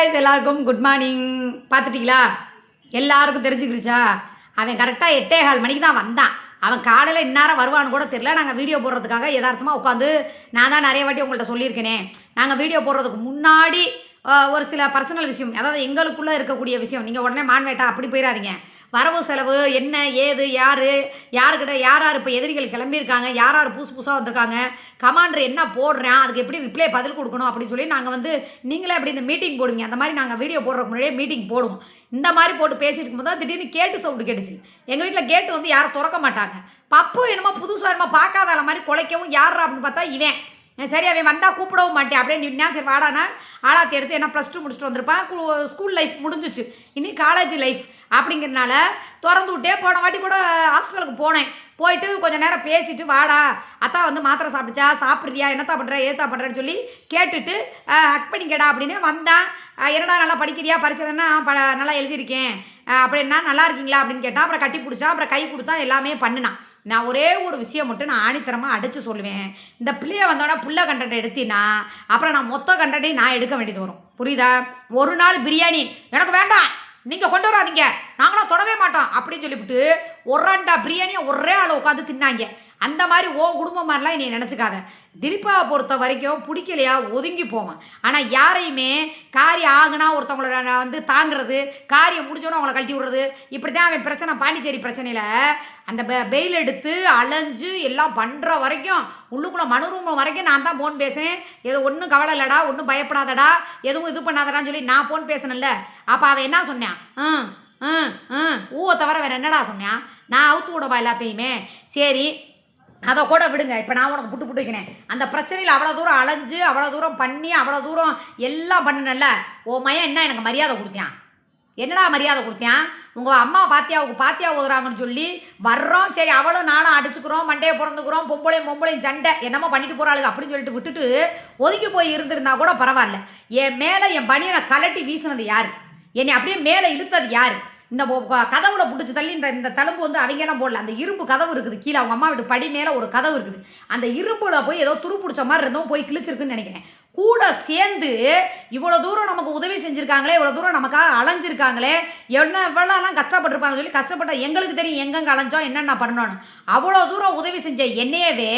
Guys எல்லாருக்கும் good morning. பார்த்துட்டிங்களா? எல்லாருக்கும் தெரிஞ்சுக்கிடுச்சா? அவன் கரெக்டாக 8:15 மணிக்கு தான் வந்தான். அவன் காலையில் இந்நேரம் வருவான்னு கூட தெரியல. நாங்கள் வீடியோ போடுறதுக்காக யதார்த்தமாக உட்காந்து நான் தான் நிறைய வாட்டி உங்கள்கிட்ட சொல்லியிருக்கேனே, நாங்கள் வீடியோ போடுறதுக்கு முன்னாடி ஒரு சில பர்சனல் விஷயம், அதாவது எங்களுக்குள்ளே இருக்கக்கூடிய விஷயம், நீங்கள் உடனே மான்வேட்டா அப்படி போயிடாதீங்க. வரவு செலவு என்ன ஏது யாருக்கிட்ட யார் இப்போ எதிரிகள் கிளம்பியிருக்காங்க, யார் புதுசாக வந்திருக்காங்க, கமாண்டர் என்ன போடுறேன், அதுக்கு எப்படி ரிப்ளை பதில் கொடுக்கணும் அப்படின்னு சொல்லி நாங்கள் நீங்களே அப்படி இந்த மீட்டிங் போடுவீங்க. அந்த மாதிரி நாங்கள் வீடியோ போடுறதுக்கு முன்னாடியே மீட்டிங் போடுவோம். இந்த மாதிரி போட்டு பேசிட்டு இருக்கும்போது தான் திடீர்னு கேட்டு சவுண்டு கேட்டுச்சு. எங்கள் வீட்டில் கேட்டு யாரும் திறக்க மாட்டாங்க. பப்பு என்னமோ புதுசாக என்னமோ பார்க்காத மாதிரி குலைக்கவும் யார் அப்படின்னு பார்த்தா இவன். சரி, அவன் வந்தால் கூப்பிடவும் மாட்டேன் அப்படின்னு சரி வாடானா ஆளாத்தி எடுத்து என்ன +2 முடிச்சுட்டு வந்திருப்பான். ஸ்கூல் லைஃப் முடிஞ்சிச்சு, இனி காலேஜ் லைஃப் அப்படிங்கிறனால திறந்து விட்டே. போன வாட்டி கூட ஹாஸ்டலுக்கு போனேன். போயிட்டு கொஞ்சம் நேரம் பேசிட்டு வாடா அத்தா மாத்திரை சாப்பிடுச்சா, சாப்பிட்றியா, என்னத்தா பண்ணுற ஏத்தா பண்ணுறேன்னு சொல்லி கேட்டுட்டு ஹக் பண்ணிக்கடா அப்படின்னு வந்தான். என்னடா நல்லா படிக்கிறியா, பரிச்சதுன்னா நல்லா எழுதியிருக்கேன் அப்படின்னா நல்லா இருக்கீங்களா அப்படின்னு கேட்டான். அப்புறம் கட்டி பிடிச்சான், அப்புறம் கை கொடுத்தா, எல்லாமே பண்ணினான். நான் ஒரே ஒரு விஷயம் மட்டும் நான் ஆணித்தரமாக அடித்து சொல்லுவேன். இந்த பிள்ளைய வந்தோடனே புள்ள கண்டென்ட் எடுத்தினா அப்புறம் நான் மொத்த கண்டென்ட்டையும் நான் எடுக்க வேண்டியது வரும். புரியுதா? ஒரு நாள் பிரியாணி எனக்கு வேண்டாம், நீங்கள் கொண்டு வராதீங்க, நாங்களாம் தொடவே மாட்டோம் அப்படின்னு சொல்லிவிட்டு ஒரு 2 பிரியாணியை ஒரே ஆள் உட்காந்து தின்னாங்க. அந்த மாதிரி குடும்பம் மாதிரிலாம் என்னை நினச்சிக்காத. திலீப்பாவை பொறுத்த வரைக்கும் பிடிக்கலையா ஒதுங்கி போவேன். ஆனால் யாரையுமே காரியம் ஆகுனா ஒருத்தவங்கள தாங்கிறது, காரியம் முடிஞ்சோன்னு அவங்கள கழட்டி விடுறது, இப்படி தான் அவன் பிரச்சனை. பாண்டிச்சேரி பிரச்சனையில் அந்த பெயில் எடுத்து அலைஞ்சு எல்லாம் பண்ணுற வரைக்கும் உள்ளுக்குள்ளே மனுரூமம் வரைக்கும் நான் தான் ஃபோன் பேசுனேன். ஏதோ ஒன்றும் கவலை இல்லைடா, ஒன்றும் பயப்படாதடா, எதுவும் இது பண்ணாதடான்னு சொல்லி நான் ஃபோன் பேசினேன்ல. அப்போ அவன் என்ன சொன்னான்? ஊவை தவிர வேறு என்னடா சொன்னான்? நான் அவுத்து விடவா எல்லாத்தையுமே? சரி அதை கூட விடுங்க. இப்போ நான் உனக்கு புட்டு வைக்கினேன். அந்த பிரச்சனையில் அவ்வளோ தூரம் அலைஞ்சு அவ்வளோ தூரம் பண்ணி அவ்வளோ தூரம் எல்லாம் பண்ணினல்ல. ஓ மையன் என்ன எனக்கு மரியாதை கொடுத்தியான்? என்னடா மரியாதை கொடுத்தியான்? உங்கள் அம்மா பாத்தியா ஓதுறாங்கன்னு சொல்லி வர்றோம். சரி, அவளும் நானும் அடிச்சுக்கிறோம், மண்டையை பிறந்துக்கிறோம், பொம்பளையும் சண்டை என்னமோ பண்ணிட்டு போகிறாளுங்க அப்படின்னு சொல்லிட்டு விட்டுட்டு ஒதுக்கி போய் இருந்திருந்தா கூட பரவாயில்ல. என் மேலே என் பனியனை கலட்டி வீசினது யார்? என்னை அப்படியே மேலே இழுத்தது யார்? இந்த கதவுல பிடிச்சி தள்ளி இந்த தழும்பு அவங்கெல்லாம் போடல. அந்த இரும்பு கதவு இருக்குது கீழே, அவங்க அம்மா வீட்டு படி மேலே ஒரு கதவு இருக்குது. அந்த இரும்புல போய் ஏதோ துரு பிடிச்ச மாதிரி இருந்தோம், போய் கிழிச்சிருக்குன்னு நினைக்கிறேன். கூட சேர்ந்து இவ்வளோ தூரம் நமக்கு உதவி செஞ்சுருக்காங்களே, இவ்வளோ தூரம் நமக்காக அலைஞ்சிருக்காங்களே, எவ்வளோலாம் கஷ்டப்பட்டுருப்பாங்கன்னு சொல்லி கஷ்டப்பட்ட எங்களுக்கு தெரியும் எங்கெங்கே அலைஞ்சோம் என்னென்ன பண்ணணும்னு. அவ்வளோ தூரம் உதவி செஞ்ச என்னையவே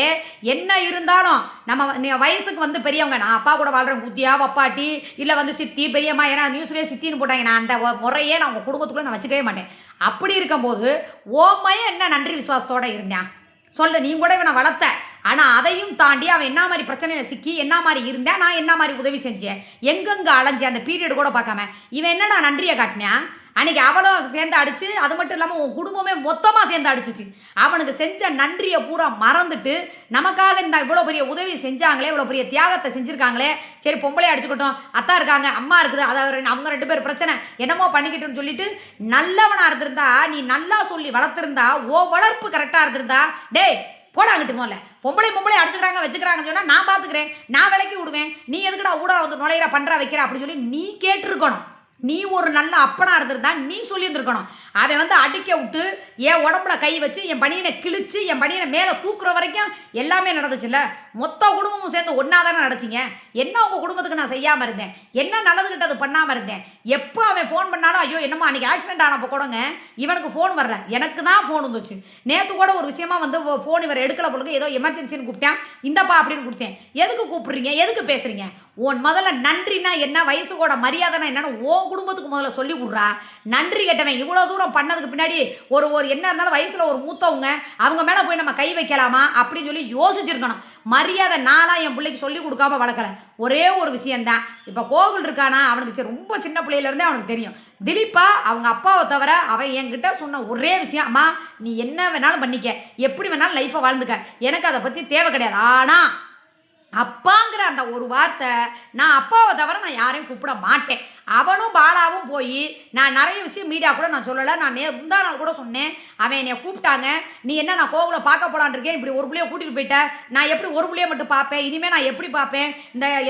என்ன இருந்தாலும் நம்ம வயசுக்கு பெரியவங்க, நான் அப்பா கூட வாழ்கிறேன், குத்தியா வப்பாட்டி இல்லை சித்தி பெரியம்மா, ஏன்னா நியூஸ்லேயே சித்தின்னு போட்டாங்க. நான் அந்த முறையே நான் உங்கள் குடும்பத்துக்குள்ளே நான் வச்சுக்கவே மாட்டேன். அப்படி இருக்கும்போது ஓமையே என்ன நன்றி விசுவாசத்தோடு இருந்தேன் சொல்ல. நீ கூட இவனை வளர்த்த, ஆனால் அதையும் தாண்டி அவன் என்ன மாதிரி பிரச்சனையில் சிக்கி என்ன மாதிரி இருந்தேன், நான் என்ன மாதிரி உதவி செஞ்சேன், எங்கெங்கே அலைஞ்சேன், அந்த பீரியட் கூட பார்க்காம இவன் என்னடா நன்றியை காட்டினேன். அன்றைக்கி அவளும் சேர்ந்து அடித்து, அது மட்டும் இல்லாமல் உன் குடும்பமே மொத்தமாக சேர்ந்து அடிச்சிச்சு. அவனுக்கு செஞ்ச நன்றியை பூரா மறந்துட்டு நமக்காக இந்த இவ்வளோ பெரிய உதவி செஞ்சாங்களே, இவ்வளோ பெரிய தியாகத்தை செஞ்சுருக்காங்களே, சரி பொம்பளை அடிச்சுக்கிட்டோம், அத்தா இருக்காங்க, அம்மா இருக்குது, அதை அவங்க 2 பேர் பிரச்சனை என்னமோ பண்ணிக்கிட்டுன்னு சொல்லிட்டு நல்லவனாக இருந்திருந்தா, நீ நல்லா சொல்லி வளர்த்துருந்தா, வளர்ப்பு கரெக்டாக இருந்திருந்தா, டேய் போடாங்கிட்டு போல பொம்பளை அடிச்சுக்கிறாங்க வச்சுக்கிறாங்கன்னு சொன்னால் நான் பார்த்துக்கிறேன், நான் விலைக்கு விடுவேன், நீ எதுக்குடா ஊடா நுழையிற பண்ணுற வைக்கிற அப்படின்னு சொல்லி நீ கேட்டிருக்கணும். நீ ஒரு நல்ல அப்பனாக இருந்திருந்தா நீ சொல்லியிருந்துருக்கணும். அவன் அடிக்க விட்டு என் உடம்புல கை வச்சு என் பனியனை கிழிச்சு என் பனியனை மேலே தூக்குற வரைக்கும் எல்லாமே நடந்துச்சுல்ல. மொத்த குடும்பமும் சேர்ந்து ஒன்றா தானே நடச்சிங்க. என்ன உங்கள் குடும்பத்துக்கு நான் செய்யாமல் இருந்தேன், என்ன நல்லதுக்கிட்ட அது பண்ணாமல் இருந்தேன்? எப்போ அவன் ஃபோன் பண்ணாலும் ஐயோ என்னம்மா அன்றைக்கி ஆக்சிடென்ட் ஆனப்போ கூடங்க இவனுக்கு ஃபோன் வரல, எனக்கு தான் ஃபோன் வந்துச்சு. நேற்று கூட ஒரு விஷயமா ஃபோன் இவர் எடுக்கல பொழுது ஏதோ எமர்ஜென்சின்னு கூப்பிட்டேன், இந்தப்பா அப்படின்னு கொடுத்தேன். எதுக்கு கூப்பிட்றீங்க, எதுக்கு பேசுகிறீங்க? முதல்ல நன்றினா என்ன, வயசு கூட மரியாதைனா என்னன்னு குடும்பத்துக்கு முதல்ல சொல்லி கொடுறா. நன்றி கேட்டவன் இவ்வளோ தூரம் பண்ணதுக்கு பின்னாடி ஒரு என்ன இருந்தாலும் வயசில் ஒரு மூத்தவங்க அவங்க மேலே போய் நம்ம கை வைக்கலாமா அப்படின்னு சொல்லி யோசிச்சிருக்கணும். மரியாதை நானாக என் பிள்ளைக்கு சொல்லி கொடுக்காம வளர்க்கல. ஒரே ஒரு விஷயந்தான், இப்போ கோகுல் இருக்கானா, அவனுக்கு ரொம்ப சின்ன பிள்ளையிலேருந்தே அவனுக்கு தெரியும். திலீப்பா அவங்க அப்பாவை தவிர அவன் என்கிட்ட சொன்ன ஒரே விஷயம், அம்மா நீ என்ன வேணாலும் பண்ணிக்க, எப்படி வேணாலும் லைஃப்பை வாழ்ந்துக்க, எனக்கு அதை பற்றி தேவை கிடையாது. ஆனால் அப்பாங்கிற அந்த ஒரு வார்த்தை, நான் அப்பாவை தவிர நான் யாரையும் கூப்பிட மாட்டேன். அவனும் பாலாவும் போய் நான் நிறைய விஷயம் மீடியா கூட நான் சொல்லலை, நான் முந்தா நாள் கூட சொன்னேன். அவன் என்னை கூப்பிட்டாங்க, நீ என்ன நான் கோகுலை பார்க்க போலான் இருக்கேன், இப்படி ஒரு பிள்ளைய கூட்டிகிட்டு போயிட்டேன், நான் எப்படி ஒரு பிள்ளைய மட்டும் பார்ப்பேன், இனிமேல் நான் எப்படி பார்ப்பேன்,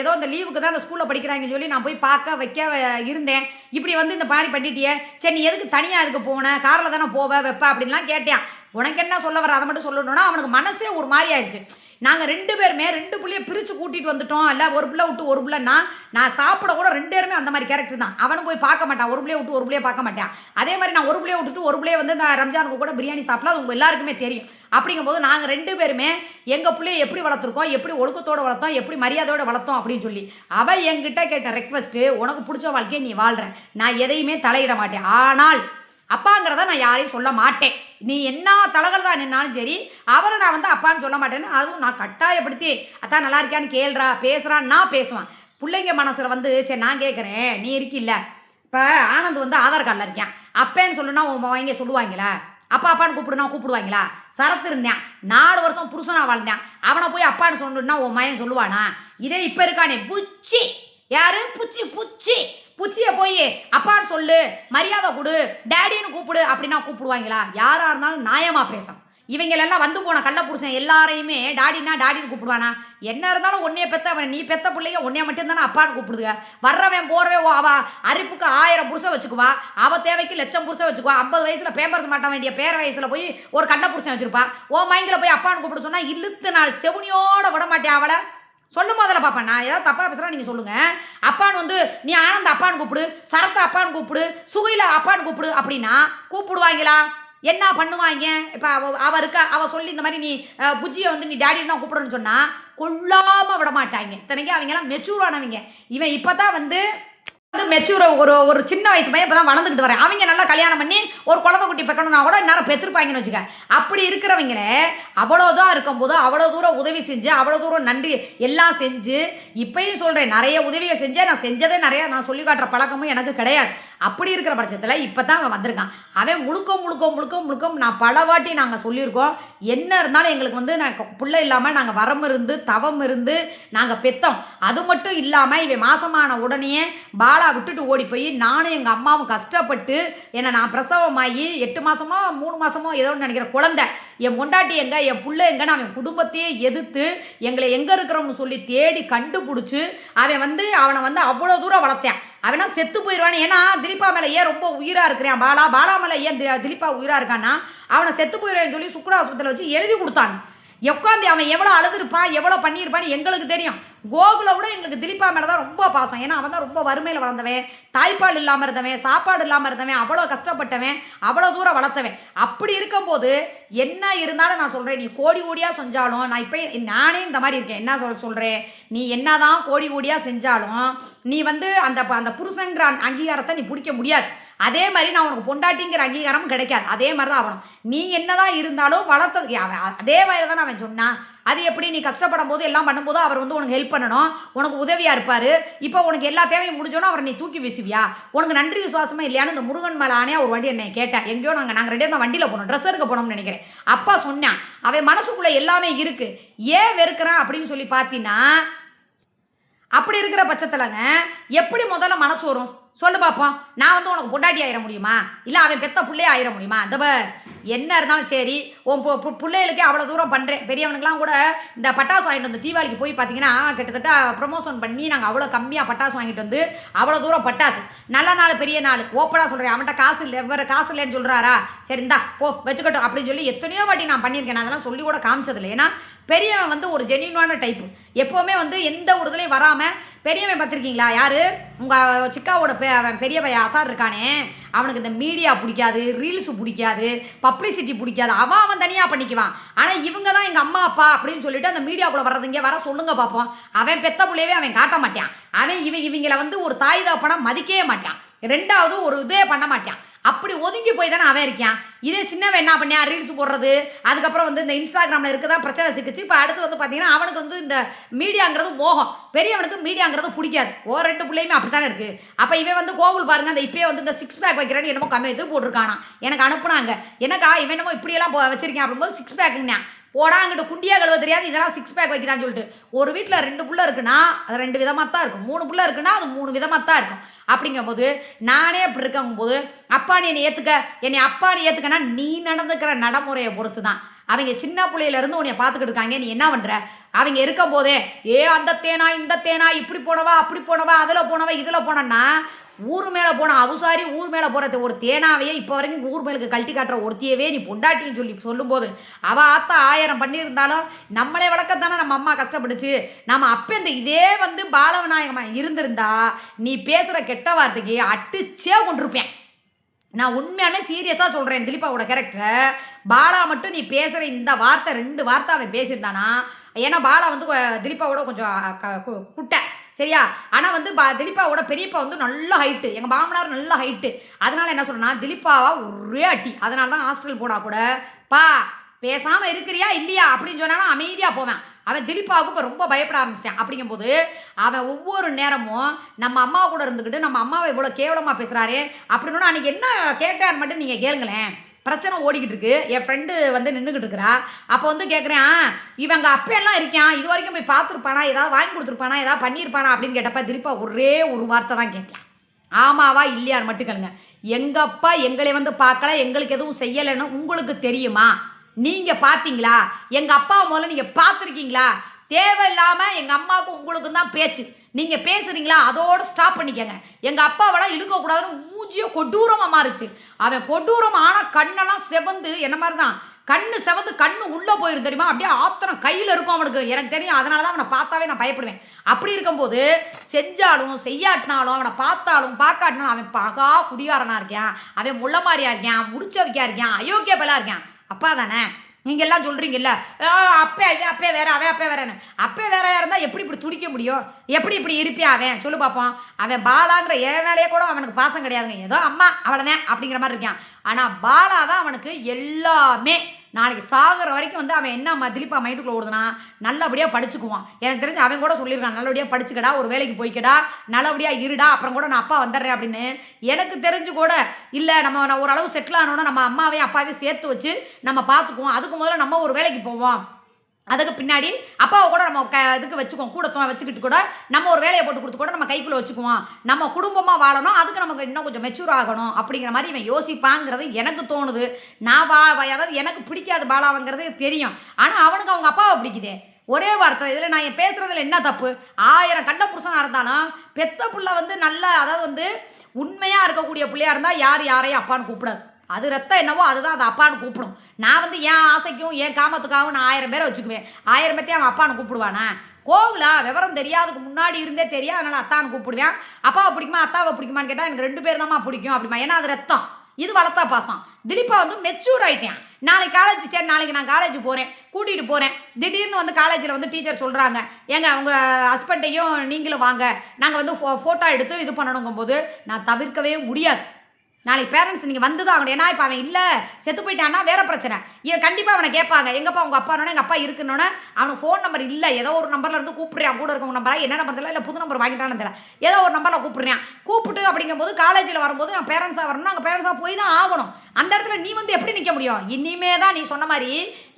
ஏதோ இந்த லீவுக்கு தான் இந்த ஸ்கூலில் படிக்கிறாங்கன்னு சொல்லி நான் போய் பார்க்க வைக்க இருந்தேன், இப்படி இந்த மாதிரி பண்ணிட்டியே, சரி நீ எதுக்கு தனியாக இதுக்கு போனேன், காரில் தானே போவேன் வைப்ப அப்படின்லாம் கேட்டேன். உனக்கு என்ன சொல்ல வர, அதை மட்டும் சொல்லணும்னா அவனுக்கு மனசே ஒரு மாதிரி ஆயிடுச்சு. நாங்கள் 2 பேருமே 2 பிள்ளைய பிரித்து கூட்டிகிட்டு வந்துட்டோம். இல்லை ஒரு பிள்ளை விட்டு ஒரு பிள்ளைன்னா நான் சாப்பிட கூட 2 பேருமே அந்த மாதிரி கேரக்டர் தான். அவனும் போய் பார்க்க மாட்டான், ஒரு பிள்ளைய விட்டு ஒரு பிள்ளைய பார்க்க மாட்டான். அதே மாதிரி நான் ஒரு பிள்ளைய விட்டுட்டு ஒரு பிள்ளைய வந்து நான் ரம்ஜானுக்கு கூட பிரியாணி சாப்பிடலாம், அது உங்கள் எல்லாருக்குமே தெரியும். அப்படிங்கும்போது நாங்கள் 2 பேருமே எங்கள் பிள்ளைய எப்படி வளர்த்துருக்கோம், எப்படி ஒழுக்கத்தோடு வளர்த்தோம், எப்படி மரியாதையோடு வளர்த்தோம் அப்படின்னு சொல்லி அவள் என்கிட்ட கேட்ட ரெக்வஸ்ட்டு, உனக்கு பிடிச்ச வாழ்க்கையை நீ வாழ்கிற, நான் எதையுமே தலையிட மாட்டேன். ஆனால் அப்பாங்கிறத நான் யாரையும் சொல்ல மாட்டேன். நீ என்ன தலகள் தான் நின்னாலும் சரி, அவரை நான் வந்து அப்பான்னு சொல்ல மாட்டேன்னு. அதுவும் நான் கட்டாயப்படுத்தி அத்தான் நல்லா இருக்கியான்னு கேள்றா பேசுகிறான்னு நான் பேசுவேன். பிள்ளைங்க மனசில் வந்து சரி நான் கேட்குறேன், நீ இருக்கில்ல, இப்போ ஆனந்த் வந்து ஆதார் கார்டில் இருக்கேன், அப்பேன்னு சொல்லுன்னா அவங்க சொல்லுவாங்களா? அப்பா அப்பான்னு கூப்பிடுனா கூப்பிடுவாங்களா? சரத்து இருந்தேன் 4 வருஷம் புருஷனாக வாழ்ந்தேன், அவனை போய் அப்பான்னு சொன்னா உன் மயன் சொல்லுவானா? இதே இப்போ இருக்கானே புச்சி, யாரு புச்சி புச்சி புச்சியை போய் அப்பான்னு சொல்லு, மரியாதை கொடு, டேடின்னு கூப்பிடு அப்படின்னா கூப்பிடுவாங்களா? யாராக இருந்தாலும் நியாயமாக பேசணும். இவங்களெல்லாம் வந்து போன கள்ள புருஷன் எல்லாரையுமே டாடின்னா டாடின்னு கூப்பிடுவானா? என்ன இருந்தாலும் ஒன்றைய பெத்த நீ பெத்த பிள்ளைங்க ஒன்றைய மட்டும்தானே அப்பான்னு கூப்பிடுதுங்க. வர்றவன் போறவே அவ அரிப்புக்கு 1000 புருஷன் வச்சுக்குவா, அவள் தேவைக்கு 1,00,000 புருஷன் வச்சுக்குவா. 50 வயசில் பேம்பர்ஸ் மாட்ட வேண்டிய பேர வயசில் போய் ஒரு கள்ள புருஷன் வச்சுருப்பா. ஓ மைண்டில் போய் அப்பான்னு கூப்பிடு சொன்னால் இழுத்து நாள் செவனியோட விட மாட்டேன் அவளை. சொல்லும் போதில் பார்ப்பேன், நான் ஏதாவது தப்பாக பேசுகிறேன் நீங்கள் சொல்லுங்கள். அப்பான்னு வந்து நீ ஆனந்த அப்பான்னு கூப்பிடு, சரத்தை அப்பான்னு கூப்பிடு, சுகையில் அப்பான்னு கூப்பிடு அப்படின்னா கூப்பிடுவாங்களா? என்ன பண்ணுவாங்க? இப்போ அவள் இருக்க அவள் சொல்லி இந்த மாதிரி நீ புஜ்ஜியை வந்து நீ டேடின்னு தான் கூப்பிடுன்னு சொன்னால் கொள்ளாமல் விட மாட்டாங்க. இத்தனைக்கும் அவங்கெல்லாம் மெச்சூரானவங்க. இவன் இப்போ தான் வந்து மெச்சூர் ஒரு சின்ன வயசு பையன் இப்போ தான் வளர்ந்துக்கிட்டு வரேன். அவங்க நல்லா கல்யாணம் பண்ணி ஒரு குழந்தை குட்டி பெக்கணும்னா கூட நேரம் பெற்றுருப்பாங்கன்னு வச்சுக்க. அப்படி இருக்கிறவங்களே அவ்வளோதான் இருக்கும்போது அவ்வளோ தூரம் உதவி செஞ்சு அவ்வளோ தூரம் நன்றி எல்லாம் செஞ்சு இப்பயும் சொல்கிறேன், நிறைய உதவியை செஞ்சேன். நான் செஞ்சதே நிறையா, நான் சொல்லி காட்டுற பழக்கமும் எனக்கு கிடையாது. அப்படி இருக்கிற பட்சத்தில் இப்போ தான் அவன் வந்திருக்கான். அவன் முழுக்க நான் பல வாட்டி நாங்கள் சொல்லியிருக்கோம். என்ன இருந்தாலும் எங்களுக்கு வந்து நான் பிள்ளை இல்லாமல் நாங்கள் வரம் இருந்து தவம் இருந்து நாங்கள் பெற்றோம். அது மட்டும் இல்லாமல் இவன் மாசமான உடனே பாலா விட்டுட்டு ஓடி போய் நானும் எங்கள் அம்மாவும் கஷ்டப்பட்டு என்னை நான் பிரசவமாகி 8 மாதமோ 3 மாதமோ ஏதோ நினைக்கிற குழந்தை என் பொண்டாட்டி எங்கே என் பிள்ளை எங்கன்னு அவன் குடும்பத்தையே எதிர்த்து எங்களை எங்கே இருக்கிறோம்னு சொல்லி தேடி கண்டுபிடிச்சி அவனை வந்து அவ்வளோ தூரம் வளர்த்தேன். அவனா செத்து போயிடுவான். ஏன்னா திலீப்பா மேலே ஏன் ரொம்ப உயிராக இருக்கிறேன், பாலா மேலே ஏன் திலீப்பா உயிராக இருக்கான்னா அவனை செத்து போயிடுவான்னு சொல்லி சுக்ரா ஆஸ்பத்திரியில் வச்சு எழுதி கொடுத்தாங்க. உட்காந்து அவன் எவ்வளோ அழுதுருப்பான் எவ்வளோ பண்ணியிருப்பான்னு எங்களுக்கு தெரியும். கோகுலை விட எங்களுக்கு திலீப்பா மேலே தான் ரொம்ப பாசம். ஏன்னா அவன் தான் ரொம்ப வறுமையில் வளர்ந்தவன், தாய்ப்பால் இல்லாமல் இருந்தவன், சாப்பாடு இல்லாமல் இருந்தவன், அவ்வளோ கஷ்டப்பட்டவன், அவ்வளோ தூரம் வளர்த்தவன். அப்படி இருக்கும்போது என்ன இருந்தாலும் நான் சொல்கிறேன், நீ கோடி கோடியாக செஞ்சாலும் நான் இப்போ நானே இந்த மாதிரி இருக்கேன். என்ன சொல்கிறேன், நீ என்ன தான் கோடி கோடியாக செஞ்சாலும் நீ வந்து அந்த புருஷங்கிற அங்கீகாரத்தை நீ பிடிக்க முடியாது. அதே மாதிரி நான் உனக்கு பொண்டாட்டிங்கிற அங்கீகாரம் கிடைக்காது. அதே மாதிரி தான் ஆகணும். நீ என்னதான் இருந்தாலும் வளர்த்தது அதே மாதிரி தான் அவன் சொன்னான். அது எப்படி நீ கஷ்டப்படும் போது எல்லாம் பண்ணும்போது அவர் வந்து உனக்கு ஹெல்ப் பண்ணணும், உனக்கு உதவியாக இருப்பார். இப்போ உனக்கு எல்லா தேவையும் முடிஞ்சோன்னா அவரை நீ தூக்கி வீசுவியா? உனக்கு நன்றி விசுவாசமாக இல்லையான்னு இந்த முருகன் மேலே ஆனே ஒரு வண்டி என்னை கேட்டேன். எங்கேயோ நாங்கள் 2 பேரும் வண்டியில் போனோம், ட்ரெஸ் எடுக்க போனோம்னு நினைக்கிறேன். அப்பா சொன்னான் அவன் மனசுக்குள்ளே எல்லாமே இருக்குது, ஏன் வெறுக்கிறான் அப்படின்னு சொல்லி பார்த்தீங்கன்னா, அப்படி இருக்கிற பட்சத்தில்ங்க எப்படி முதல்ல மனசு வரும் சொல்லு பார்ப்போம். நான் வந்து உனக்கு பொண்டாட்டி ஆயிட முடியுமா? இல்லை அவன் பெத்த பிள்ளையே ஆயிட முடியுமா? இந்த என்ன இருந்தாலும் சரி உன் பிள்ளைகளுக்கே அவ்வளோ தூரம் பண்ணுறேன். பெரியவனுக்கெலாம் கூட இந்த பட்டாசு வாங்கிட்டு வந்து தீபாவளிக்கு போய் பார்த்தீங்கன்னா கிட்டத்தட்ட ப்ரமோஷன் பண்ணி நாங்கள் அவ்வளோ கம்மியாக பட்டாசு வாங்கிட்டு வந்து அவ்வளோ தூரம் பட்டாசு நல்ல நாள் பெரிய நாள் ஓப்பனாக சொல்கிறேன். அவன்கிட்ட காசு இல்லை, வேறு காசு இல்லைன்னு சொல்கிறாரா? சரி இந்தா போ வச்சுக்கட்டும் அப்படின்னு சொல்லி எத்தனையோ வாட்டி நான் பண்ணியிருக்கேன். நான் அதெல்லாம் சொல்லி கூட காமிச்சதில்லை. ஏன்னா பெரியவன் வந்து ஒரு ஜென்யூனான டைப்பு. எப்போவுமே வந்து எந்த ஒரு இதுலையும் வராமல் பெரியவன் பார்த்துருக்கீங்களா? யார் உங்கள் சிக்காவோட அவன் பெரிய பையன் அசார் இருக்கானே, அவனுக்கு இந்த மீடியா பிடிக்காது, ரீல்ஸு பிடிக்காது, பப்ளிசிட்டி பிடிக்காது. அவன் தனியாக பண்ணிக்குவான். ஆனால் இவங்க தான் எங்கள் அம்மா அப்பா அப்படின்னு சொல்லிட்டு அந்த மீடியாவுக்குள்ளே வர்றதுங்க வர சொல்லுங்க பார்ப்போம். அவன் பெத்த பிள்ளையவே அவன் காட்ட மாட்டான். அவன் இவங்களை வந்து ஒரு தாய் தாப்பனா மதிக்கவே மாட்டான். 2வது ஒரு இதே பண்ண மாட்டான். அப்படி ஒதுங்கி போய் தானே அவன் இருக்கான். இதே சின்னவன் என்ன பண்ணியா ரீல்ஸ் போடுறது, அதுக்கப்புறம் வந்து இந்த இன்ஸ்டாகிராமில் இருக்குதான் பிரச்சனை சிக்கிச்சு. இப்போ அடுத்து வந்து பார்த்தீங்கன்னா அவனுக்கு வந்து இந்த மீடியாங்கிறது மோகம், பெரியவனுக்கு மீடியாங்கிறது பிடிக்காது. 2 பிள்ளையுமே அப்படி தானே இருக்குது. அப்போ இவன் வந்து கோவில் பாருங்க, அந்த இப்போயே வந்து இந்த 6 பேக் வைக்கிறேன்னு என்னமோ கம்மி இது போட்டிருக்கானா, எனக்கு அனுப்புனாங்க. எனக்கா இவன் என்னமோ இப்படியெல்லாம் வச்சிருக்கேன் அப்படிங்கும்போது 6 பேக்குங்கண்ணா போடா அங்கிட்ட குண்டியாக கழுவ தெரியாது, இதெல்லாம் 6 பேக் வைக்கிறான்னு சொல்லிட்டு. ஒரு வீட்டில் 2 புள்ள இருக்குன்னா அது 2 விதமாக தான் இருக்கும், 3 புள்ள இருக்குன்னா அது 3 விதமாக தான் இருக்கும். அப்படிங்கும்போது நானே அப்படி இருக்கும்போது அப்பா நீ என்னை அப்பா நீ ஏற்றுக்கன்னா நீ நடந்துக்கிற நடைமுறையை பொறுத்து தான். அவங்க சின்ன பிள்ளையிலேருந்து உன்னை பார்த்துக்கிட்டு இருக்காங்க. நீ என்ன பண்ணுற? அவங்க இருக்கும் போதே அந்த தேனா இந்த தேனா இப்படி போனவா அப்படி போனவா அதில் போனவா இதில் போனன்னா ஊர் மேலே போன அவுசாரி ஊர் மேலே போகிற ஒரு தேனாவையே இப்போ வரைக்கும் ஊர் மேலுக்கு கழட்டி காட்டுற ஒருத்தியவே நீ பொண்டாட்டின்னு சொல்லும்போது அவள் ஆத்தா 1000 பண்ணியிருந்தாலும் நம்மளே வளர்க்கத்தானே நம்ம அம்மா கஷ்டப்பட்டுச்சு. நம்ம அப்போ இதே பாலவிநாயகமாக இருந்திருந்தா நீ பேசுகிற கெட்ட வார்த்தைக்கு அடிச்சே கொண்டிருப்பேன். நான் உண்மையாலுமே சீரியஸாக சொல்கிறேன். திலீப்பாவோட கேரக்டரை பாலா மட்டும் நீ பேசுகிற இந்த வார்த்தை 2 வார்த்தை அவன் பேசியிருந்தானா, ஏன்னா பாலா திலீப்பாவோட கொஞ்சம் குட்டை சரியா. ஆனால் திலீப்பாவோட பெரியப்பா நல்ல ஹைட்டு, எங்கள் மாமனார் நல்ல ஹைட்டு. அதனால் என்ன சொல்கிறேன்னா திலீப்பாவா ஒரே அட்டி. அதனால தான் ஹாஸ்டல் போனால் கூட பேசாமல் இருக்கிறியா இல்லையா அப்படின்னு சொன்னாலும் அமைதியாக போவேன். அவன் திலீப்பாவுக்கு இப்போ ரொம்ப பயப்பட ஆரம்பிச்சிட்டான். அப்படிங்கும்போது அவன் ஒவ்வொரு நேரமும் நம்ம அம்மா கூட இருந்துக்கிட்டு நம்ம அம்மாவை இவ்வளோ கேவலமாக பேசுகிறாரே அப்படின்னு அன்றைக்கி என்ன கேட்டான்னு மட்டும் நீங்கள் கேளுங்களேன். பிரச்சனை ஓடிக்கிட்டு இருக்கு. என் ஃப்ரெண்டு நின்றுக்கிட்டு இருக்கிறா. அப்போ கேட்குறேன், இவங்க அப்பெல்லாம் இருக்கான், இது வரைக்கும் போய் பார்த்துருப்பானா, ஏதாவது வாங்கி கொடுத்துருப்பானா, ஏதாவது பண்ணியிருப்பானா அப்படின்னு கேட்டப்ப திலீப்பா ஒரே ஒரு வார்த்தை தான் கேட்கலாம், ஆமாவா இல்லையான்னு மட்டும் கேளுங்க. எங்கள் அப்பா எங்களை பார்க்கல, எங்களுக்கு எதுவும் செய்யலைன்னு உங்களுக்கு தெரியுமா? நீங்கள் பார்த்தீங்களா? எங்கள் அப்பாவை முதல்ல நீங்கள் பார்த்துருக்கீங்களா? தேவையில்லாமல் எங்கள் அம்மாவுக்கும் உங்களுக்கும் தான் பேச்சு. நீங்கள் பேசுகிறீங்களா அதோடு ஸ்டாப் பண்ணிக்கங்க. எங்கள் அப்பாவெல்லாம் இழுக்கக்கூடாதுன்னு மூஞ்சியோ கொடூரமாக மாறுச்சு. அவன் கொடூரம் ஆனால் கண்ணெல்லாம் செவந்து என்ன மாதிரி தான் கண்ணு செவந்து கண்ணு உள்ளே போயிடும் தெரியுமா. அப்படியே ஆத்திரம் கையில் இருக்கும் அவனுக்கு, எனக்கு தெரியும். அதனால தான் அவனை பார்த்தாவே நான் பயப்படுவேன். அப்படி இருக்கும்போது செஞ்சாலும் செய்யாட்டினாலும் அவனை பார்த்தாலும் பார்க்காட்டினாலும் அவன் பகா குடிகாரனாக இருக்கான், அவன் முள்ள மாதிரியா இருக்கான், முடிச்சவிக்கா இருக்கான், அயோக்கிய பலா இருக்கான். அப்பா தானே நீங்கள் எல்லாம் சொல்கிறீங்கல்ல, அப்பே வேற அவன் அப்பே வேறன்னு. அப்பே வேறையாக இருந்தால் எப்படி இப்படி துடிக்க முடியும்? எப்படி இப்படி இருப்பியா அவன் சொல்லு பார்ப்போம். அவன் பாலாங்கிற என் மேலேயே கூட அவனுக்கு பாசம் கிடையாதுங்க, ஏதோ அம்மா அவ்வளோதான் அப்படிங்கிற மாதிரி இருக்கான். ஆனால் பாலா தான் அவனுக்கு எல்லாமே. நாளைக்கு சாகிற வரைக்கும் அவன் என்ன திலீப்பா மைண்டுக்குள்ளே ஓடுதுன்னா நல்லபடியாக படிச்சுக்குவான். எனக்கு தெரிஞ்சு அவன் கூட சொல்லியிருக்கான், நல்லபடியாக படிச்சுக்கடா, ஒரு வேலைக்கு போய்க்கடா, நல்லபடியாக இருடா, அப்புறம் கூட நான் அப்பா வந்துடுறேன் அப்படின்னு. எனக்கு தெரிஞ்சு கூட இல்லை, நம்ம ஓரளவு செட்டில் ஆனோன்னா நம்ம அம்மாவையும் அப்பாவையும் சேர்த்து வச்சு நம்ம பார்த்துக்குவோம். அதுக்கு முதல்ல நம்ம ஒரு வேலைக்கு போவோம், அதுக்கு பின்னாடி அப்பாவை கூட நம்ம இதுக்கு வச்சுக்குவோம், கூட வச்சுக்கிட்டு கூட நம்ம ஒரு வேலையை போட்டு கொடுத்து கூட நம்ம கைக்குள்ளே வச்சுக்குவோம். நம்ம குடும்பமாக வாழணும், அதுக்கு நமக்கு இன்னும் கொஞ்சம் மெச்சூர் ஆகணும் அப்படிங்கிற மாதிரி இவன் யோசிப்பாங்கிறது எனக்கு தோணுது. நான் அதாவது எனக்கு பிடிக்காது பாலாவங்கிறது தெரியும், ஆனால் அவனுக்கு அவங்க அப்பாவை பிடிக்குதே. ஒரே வார்த்தை இதில் நான் பேசுகிறதுல என்ன தப்பு? 1000 கள்ள புருஷனாக இருந்தாலும் பெத்த பிள்ளை நல்லா அதாவது உண்மையாக இருக்கக்கூடிய பிள்ளையாக இருந்தால் யாரையும் அப்பான்னு கூப்பிடாது. அது ரத்தம் என்னவோ அதுதான் அது அப்பான்னு கூப்பிடும். நான் என் ஆசைக்கும் என் காமத்துக்காகவும் நான் 1000 பேரை வச்சுக்குவேன். 1000 பேர்த்தையும் அவன் அப்பான்னு கூப்பிடுவானே? கோவிலா விவரம் தெரியாதுக்கு முன்னாடி இருந்தே தெரியும், அதனால் அத்தான்னு கூப்பிடுவேன். அப்பாவை பிடிக்குமா அத்தாவை பிடிக்குமான்னு கேட்டால் எனக்கு 2 பேர் தான்மா பிடிக்கும் அப்படிமா. ஏன்னா அது ரத்தம், இது வளர்த்தா பாசம். திலீப்பா மெச்சூர் ஆகிட்டேன். நாளைக்கு காலேஜ் சரி, நாளைக்கு நான் காலேஜ் போகிறேன், கூட்டிகிட்டு போகிறேன். திடீர்னு காலேஜில் டீச்சர் சொல்கிறாங்க, ஏங்க உங்கள் ஹஸ்பண்டையும் நீங்களும் வாங்க, நாங்கள் ஃபோட்டோ எடுத்து இது பண்ணணுங்கும்போது நான் தவிர்க்கவே முடியாது. நாளைக்கு பேரண்ட்ஸ் நீங்கள் வந்து தான் ஆகணும். ஏன்னா இப்போ அவன் இல்லை செத்து போயிட்டான்னா வேறு பிரச்சனை. இவன் கண்டிப்பாக அவனை கேட்பாங்க, எங்கப்பா உங்கள் அப்பானோட எங்கள் அப்பா இருக்குன்னொன்னே அவனுக்கு ஃபோன் நம்பர் இல்லை, ஏதோ ஒரு நம்பரில் இருந்து கூப்பிட்றான், கூட இருக்கவங்க நம்பரா என்ன நம்பர் தெரியல, இல்லை புது நம்பர் வாங்கிட்டான்னு தெரியல, ஏதோ ஒரு நம்பரில் கூப்பிட்டு அப்படிங்கும்போது காலேஜில் வரும்போது நான் பேரண்ட்ஸாக வரணும், நாங்கள் பேரண்ட்ஸாக போய் தான் ஆகணும். அந்த இடத்துல நீ எப்படி நிற்க முடியும்? இனிமே தான் நீ சொன்ன மாதிரி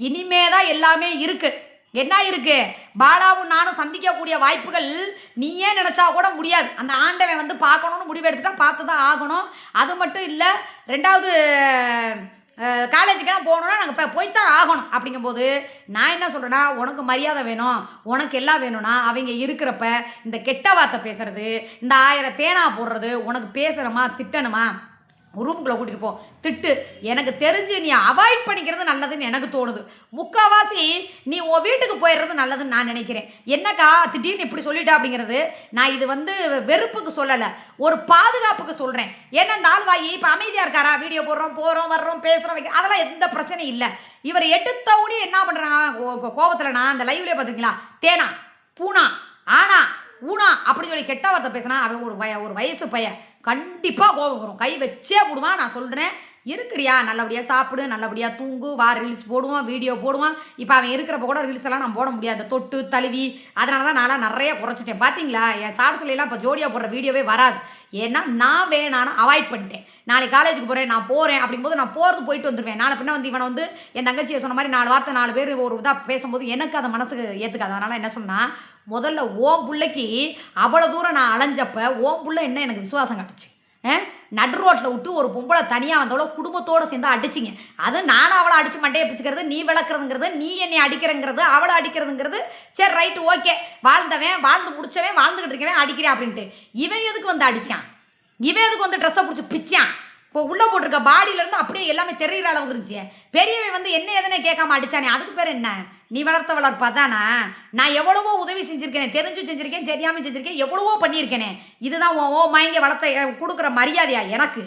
இனிமே தான் எல்லாமே இருக்குது. என்ன இருக்கு? பாலாவும் நானும் சந்திக்கக்கூடிய வாய்ப்புகள் நீயே நினச்சா கூட முடியாது. அந்த ஆண்டவன் பார்க்கணும்னு முடிவு எடுத்துட்டா பார்த்து தான் ஆகணும். அது மட்டும் இல்லை, 2வது காலேஜுக்கெல்லாம் போகணுன்னா நாங்கள் போய்த்தான் ஆகணும். அப்படிங்கும்போது நான் என்ன சொல்கிறேன்னா, உனக்கு மரியாதை வேணும், உனக்கு எல்லாம் வேணும்னா அவங்க இருக்கிறப்ப இந்த கெட்ட வார்த்தை பேசுறது, இந்த 1000 தேனா போடுறது, உனக்கு பேசுகிறமா திட்டணுமா ரூமுக்குள்ளே கூட்டிகிட்டு போ, திட்டு. எனக்கு தெரிஞ்சு நீ அவாய்ட் பண்ணிக்கிறது நல்லதுன்னு எனக்கு தோணுது. முக்கால்வாசி நீ உன் வீட்டுக்கு போயிடுறது நல்லதுன்னு நான் நினைக்கிறேன். என்னக்கா திடீர்னு இப்படி சொல்லிட்டா அப்படிங்கிறது, நான் இது வெறுப்புக்கு சொல்லலை, ஒரு பாதுகாப்புக்கு சொல்கிறேன். ஏன்னா இந்த ஆள்வாயி இப்போ அமைதியாக இருக்காரா, வீடியோ போகிறோம் வர்றோம் பேசுகிறோம் வைக்க, அதெல்லாம் எந்த பிரச்சனையும் இல்லை. இவர் எடுத்தவுடனே என்ன பண்ணுறான் கோபத்தில், நான் அந்த லைவ்லேயே பார்த்துருக்கீங்களா, தேனா பூனா ஆனா ஊனா அப்படின்னு சொல்லி கெட்ட வார்த்தை பேசினா அவன் ஒரு வயசு பையன், கண்டிப்பாக கோபம் வரும், கை வச்சே போடுவான். நான் சொல்கிறேன், இருக்கிறியா நல்லபடியாக சாப்பிடு, நல்லபடியாக தூங்கு, ரீல்ஸ் போடுவான், வீடியோ போடுவான். இப்போ அவன் இருக்கிறப்ப கூட ரீல்ஸ் எல்லாம் நான் போட முடியாது, தொட்டு தழுவி. அதனால தான் நான்லாம் நிறைய குறைச்சிட்டேன். பார்த்தீங்களா, என் ஷார்ட்ஸ்லாம் இப்போ ஜோடியாக போடுற வீடியோவே வராது. ஏன்னா நான் வேணான்னு அவாய்ட் பண்ணிட்டேன். நாளைக்கு காலேஜுக்கு போகிறேன், நான் போகிறேன் அப்படிங்கும்போது நான் போயிட்டு வந்துடுவேன். நாளை பின்ன இவனை என் தங்கச்சியை சொன்ன மாதிரி 4 வார்த்தை 4 பேர் ஒரு இதாக பேசும்போது எனக்கு அதை மனசுக்கு ஏற்றுக்காது. அதனால் என்ன சொன்னால், முதல்ல ஓம் பிள்ளைக்கு அவ்வளோ தூரம் நான் அலைஞ்சப்போ ஓம் பிள்ளை என்ன எனக்கு விசுவாசம் காட்டுச்சு. நடு ரோட்டில் விட்டு ஒரு பொம்பளை தனியாக வந்தவளோ குடும்பத்தோடு சேர்ந்து அடிச்சிங்க. அது நானும் அவளை அடித்து மண்டையை பிடிச்சிக்கிறது, நீ விளக்குறதுங்கிறது, நீ என்னை அடிக்கிறங்கிறது, அவளை அடிக்கிறதுங்கிறது, சரி ரைட்டு ஓகே, வாழ்ந்து முடிச்சவன் வாழ்ந்துக்கிட்டு இருக்கவன் அடிக்கிறேன் அப்படின்ட்டு. இவன் எதுக்கு அடித்தான்? இவன் எதுக்கு வந்து ட்ரெஸ்ஸை பிடிச்சி பிச்சான். இப்போ உள்ளே போட்டிருக்க பாடியிலேருந்து அப்படியே எல்லாமே தெரிகிற அளவுக்கு இருந்துச்சு. பெரியவன் வந்து என்ன எதுனே கேட்காம அடித்தானே, அதுக்கு பேர் என்ன? நீ வளர்த்த வளர்ப்பா தானே. நான் எவ்வளவோ உதவி செஞ்சுருக்கேனே, தெரிஞ்சும் செஞ்சுருக்கேன், தெரியாமல் செஞ்சுருக்கேன், எவ்வளவோ பண்ணியிருக்கேனே. இதுதான் மயங்க வளர்த்த கொடுக்குற மரியாதையா, எனக்கு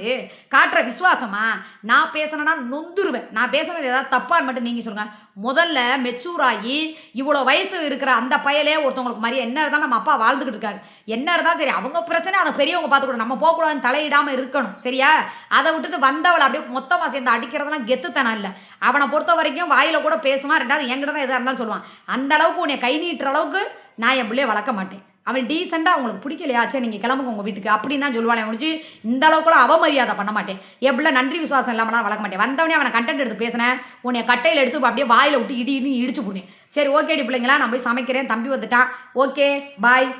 காட்டுற விசுவாசமா? நான் பேசுனேன்னா நொந்துருவேன். நான் பேசுனது ஏதாவது தப்பான்னு மட்டும் நீங்கள் சொல்லுங்கள். முதல்ல மெச்சூர் ஆகி இவ்வளோ வயசு இருக்கிற அந்த பயலே ஒருத்தவங்களுக்கு மாதிரி என்ன இருந்தால் நம்ம அப்பா வாழ்ந்துக்கிட்டு இருக்காரு. என்ன இருந்தாலும் சரி, அவங்க பிரச்சனை அதை பெரியவங்க பார்த்துக்கூட நம்ம போகக்கூடாதுன்னு தலையிடாமல் இருக்கணும். சரியா? அதை விட்டுட்டு வந்தவளை அப்படியே மொத்தமாக சேர்ந்து அடிக்கிறதெல்லாம் கெத்துத்தனம் இல்லை. அவனை பொறுத்த வரைக்கும் வாயில் கூட பேசுவான், ரெண்டாவது என்கிட்ட தான் எதாக இருந்தாலும் சொல்லுவான். அந்த அளவுக்கு உன்னை கை நீட்டுற அளவுக்கு நான் என் பிள்ளைய வளர்க்க மாட்டேன். அவன் டீசெண்டாக அவங்களுக்கு பிடிக்கலையா, சரி நீங்கள் கிளம்புங்க உங்கள் வீட்டுக்கு அப்படின்னு தான் சொல்லுவானே முடிஞ்சு. இந்த அளவுக்குலாம் அவமரியாதை பண்ண மாட்டேன். என் பிள்ளை நன்றி விசுவாசம் இல்லாமலாம் வளர்க்க மாட்டேன். வந்தவனே அவனை கண்டென்ட் எடுத்து பேசினேன், உன்னை கட்டையில் எடுத்து அப்படியே வாயில் விட்டு இடின்னு இடிச்சு போனேன். சரி ஓகேடி பிள்ளைங்களா, நான் போய் சமைக்கிறேன், தம்பி வந்துட்டான். Okay bye.